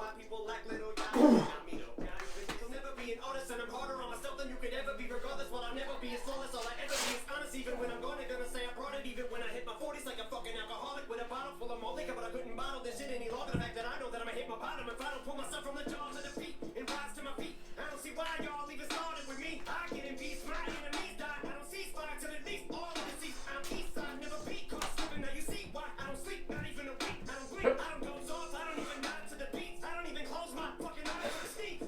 why people lack little y'all. I'll never be an artist and I'm harder on myself than you could ever be. Regardless, what I'll never be is flawless. All I ever be is honest. Even when I'm gonna say I brought it. Even when I hit my 40s like a fucking alcoholic with a bottle full of malt liquor, but I couldn't bottle this shit any longer. The fact that I know that I'ma hit my bottom if I don't pull myself from the jaws of defeat and rise to my feet. I don't see why y'all even started with me. I get in peace, my enemies die. I don't cease fire till at least all of the seats. I'm east side, never beat, cause slipping. Now you see why I don't sleep, not even a week. I don't blink, I don't doze off, I don't even nod to the beats. I don't even close my fucking eyes to the sneak.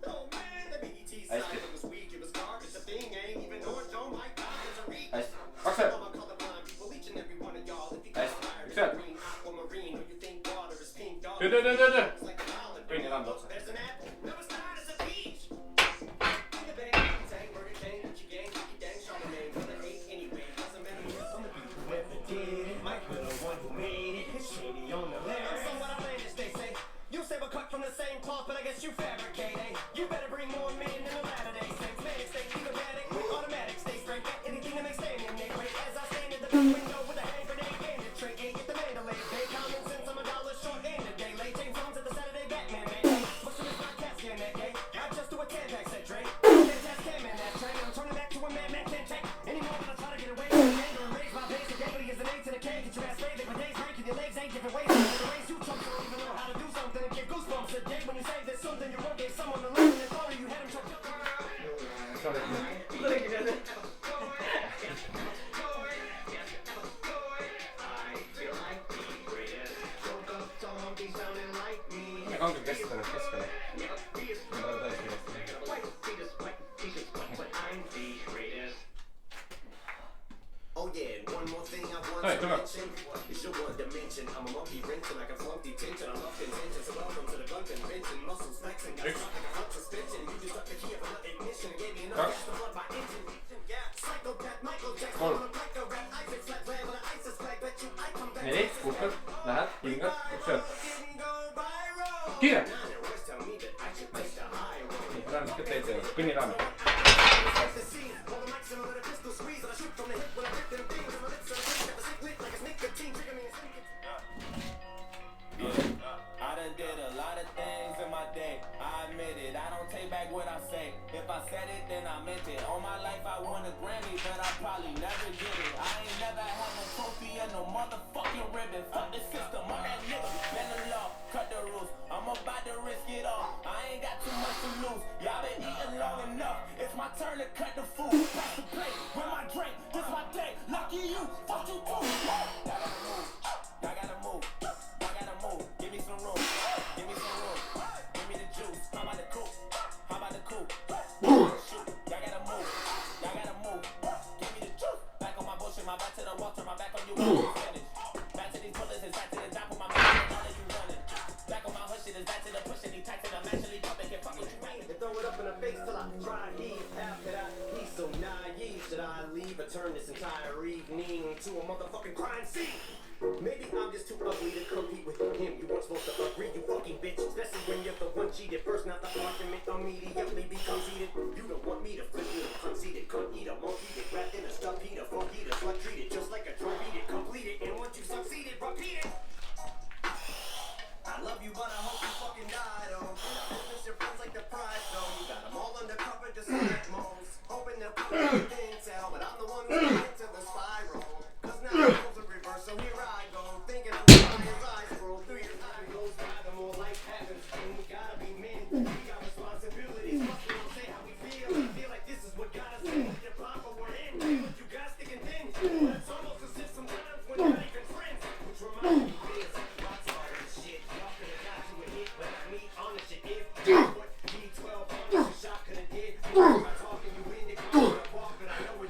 Oh man, the BET side, it was weak, it was garbage. The thing ain't even orange, oh my god, there's a reach. All my colorblind people, each and every one of y'all. If you got fire, it's green, aquamarine, or you think water is pink, dog. It's like an olive. There's an apple, no it's not, it's a peach. In the bag, tang, murder chain, Gucci gang, Gucci dang, Charlamagne, brother hate anyway. Doesn't matter whoever did it, Mike be the one who made it. It's shady on the left. I'm somewhat outlandish, they say. You say we're cut from the same cloth, but I guess you fabricate, eh? You better bring more men than the latter day saints. Manic state, automatic, automatic, stay straight. Anything that makes standing, they wait. As I stand at the window with a hand grenade and a tray, ain't get the Mandalay. Pay common sense, I'm $1 short and a day late. James Jones at the Saturday Batman, man. What's in this podcast scan that day? I just do a 10-pack set, Dre. 10-pack cam in that train. I'm turning back to a man can't take anymore when I try to get away from the anger and raise my basic daily is an A to the K. Get your ass faded, my days breaking, your legs ain't different ways. The ways you chumps don't even know how to do something and get goosebumps a day when you say there's something you won't give someone to learn and thought you had him choked up. Oh yeah, one more thing I want to mention is your one dimension. I'm a monkey wrenching, I can flunk detention. I love contention, so welcome to the gun convention. Muscles flexing, got stuck like a front suspension. You just stuck the key of an ignition. Gave me enough gas to flood my engine. Yeah, psychopath, Michael Jackson. I'm a psycho rap, Isaac flat, glad with an ISIS flag. Bet you I come back. Nereye? Kurtar. Rahat. Yenge. Uçak. Kira. Run, good later. Spin it on. I done did a lot of things in my day. I admit it, I don't take back what I say. If I said it, then I meant it. All my life I won a Grammy, but I probably never get it. I ain't never had no trophy and no motherfucking ribbon. Fuck the system, I'm that nigga. Bend the law, cut the rules. I'm about to risk it all. I ain't got too much to lose. Y'all been eating long enough. It's my turn to cut the food. Pass the plate with my drink. This my day. Lucky you, fuck you too. I gotta move. I gotta move. I gotta move. Give me some room. Give me some room. Give me the juice. How about the coupe? How about the coupe? Shoot. I gotta move. I gotta move. Give me the juice. Back on my bullshit. My back to the wall. Turn my back on you. Finish. Back to these bullets. It's back to the top of my mouth. All of you running. Back on my hush shit. It's back to the push. And he tight and I'm actually pumping. Can't fuck with you. And throw it up in the face till I try to heave. After that, he's so naive. Should I leave or turn this entire evening to a motherfucking crime scene? Maybe I'm just too ugly to compete with him. You weren't supposed to agree, you fucking bitch. Especially when you're the one cheated first. Not the argument immediately becomes heated. You don't want me to flip you, conceited. Can't eat a monkey, get wrapped in a stuff heater. Fuck eater, slut treated just like a drug eater. Complete it, and once you succeeded, repeat it. I love you, but I hope you fucking die, though. And I hope it's your friends like the pride, though. You got them all undercover, just like moles. Hoping they'll put me in tell, but I'm the one who's into the spiral. Cause now it goes in reverse, so here I go. Thinking I'm trying his eyes roll through your eye goes by, the more life happens. And we gotta be men, we got responsibilities. Must we don't say how we feel. I feel like this is what got us in the pop, but we're in. What you got sticking thin. But it's almost as if sometimes we're not even friends. Which reminds me of this. Lots of other shit. Y'all could've got to a hit, but me on the shit. If what D12 on the shot could've did. I'm talking you in the car, but I know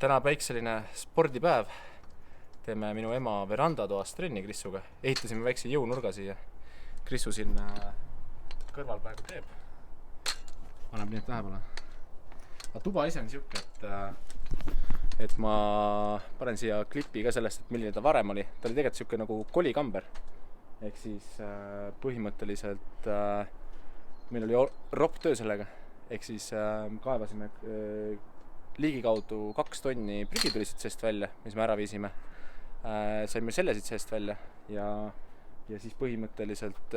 Täna päikseline spordipäev. Teeme minu ema verandatoas trenni Krissuga. Ehitasime väikse jõunurga siia. Krissu siin kõrval praegu teeb. Annab nii et tähelepanu. Tuba ise on siuke, et ma panen siia klipi ka sellest, et milline ta varem oli. Ta oli tegelikult siuke nagu kolikamber. Ehk siis põhimõtteliselt meil oli ropp töö sellega. Ehk siis kaevasime ligikaudu 2 tonni prügi tuli siit seest välja, mis me ära viisime. Saime selle siit seest välja ja siis põhimõtteliselt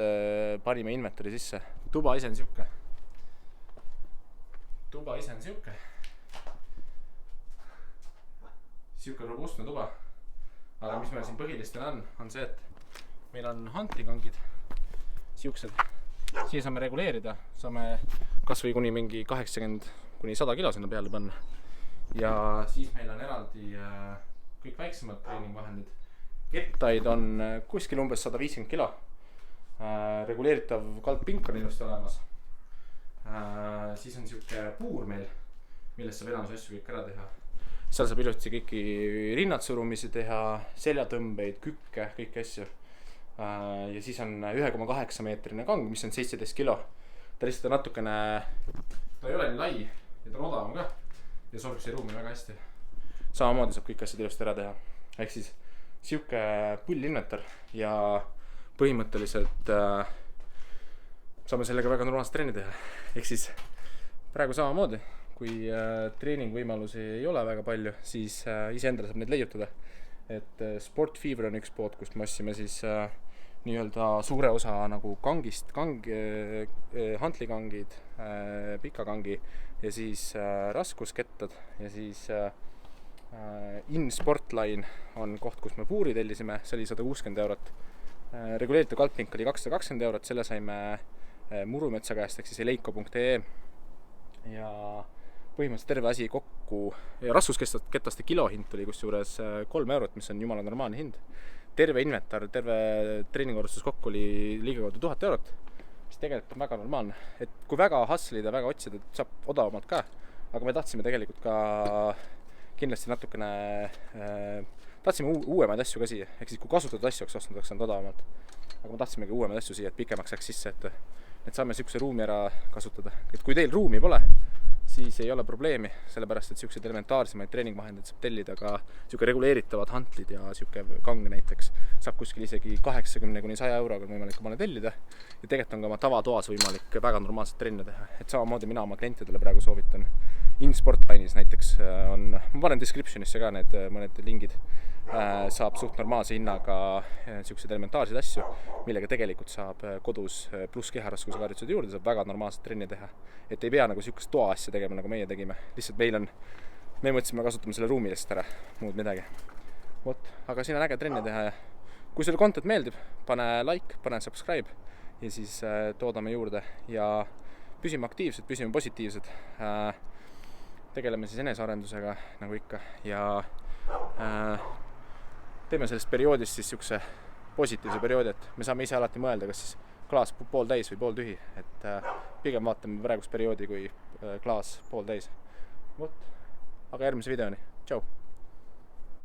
panime inventori sisse. Tuba ise on siuke. Siuke robustne tuba. Aga mis meil siin põhilistel on see, et meil on hantlikangid. Siuksed. Siia saame reguleerida. Saame kas või kuni mingi 80–100 kilo sinna peale panna. Ja siis meil on eraldi kõik väiksemad treeningvahendid. Kettaid on kuskil umbes 150 kilo. Reguleeritav kaldpink on ilusti olemas. Siis on siuke puur meil, millest saab enamus asju kõik ära teha. Seal saab ilusti kõiki rinnatsurumisi teha, seljatõmbeid, kükke, kõiki asju. Ja siis on 1,8 meetrine kang, mis on 17 kilo. Ta lihtsalt on natukene, ta ei ole nii lai ja ta on odavam ka. Ja sobib see ruumi väga hästi. Samamoodi saab kõik asjad ilusti ära teha. Ehk siis siuke pullinventar ja põhimõtteliselt saame sellega väga normaalselt trenni teha. Ehk siis praegu samamoodi, kui treeningvõimalusi ei ole väga palju, siis iseendale saab neid leiutada. Et Sport Fever on üks pood, kust me ossime siis nii-öelda suure osa nagu kangist, hantlikangid, pikakangi ja siis raskuskettad ja siis In Sportline on koht, kus me puuri tellisime, see oli 160 €. Reguleeritav kaldpink oli 220 €, selle saime Murumetsa käest, ehk siis eleiko.ee ja põhimõtteliselt terve asi kokku ja raskusketaste kilohind tuli kusjuures 3 €, mis on jumala normaalne hind. Terve inventar, terve treeningorustus kokku oli ligikaudu 1000 €, mis tegelikult on väga normaalne. Et kui väga hustlida, väga otsida, saab odavamalt ka, aga me tahtsime tegelikult ka kindlasti natukene tahtsime uuemaid asju ka siia, ehk siis kui kasutatud asju oleks ostnud, oleks odavamalt. Aga me tahtsime ka uuemaid asju siia, et pikemaks jääks sisse, et saame siukse ruumi ära kasutada. Et kui teil ruumi pole, siis ei ole probleemi, sellepärast et siukseid elementaarsemaid treeningvahendeid saab tellida ka siuke reguleeritavad hantlid ja siuke kang näiteks saab kuskil isegi 80–100 € on võimalik omale tellida ja tegelikult on ka oma tavatoas võimalik väga normaalselt trenne teha. Et samamoodi mina oma klientidele praegu soovitan In Sportline'is näiteks on, ma panen descriptionisse ka need mõned lingid, saab suht normaalse hinnaga siukseid elementaarseid asju, millega tegelikult saab kodus pluss keharaskusega harjutused juurde, saab väga normaalselt trenni teha. Et ei pea nagu siukest toa asja tegema, nagu meie tegime. Lihtsalt me mõtlesime, kasutame selle ruumi lihtsalt ära, muud midagi. vot, aga siin on äge trenni teha ja kui sulle content meeldib, pane like, pane subscribe ja siis toodame juurde ja püsime aktiivsed, püsime positiivsed. Tegeleme siis enesearendusega nagu ikka ja teeme sellest perioodist siis niisuguse positiivse perioodi, et me saame ise alati mõelda, kas siis klaas pooltäis või pooltühi, et pigem vaatame praegust perioodi kui klaas pooltäis. Vot, aga järgmise videoni, tšau!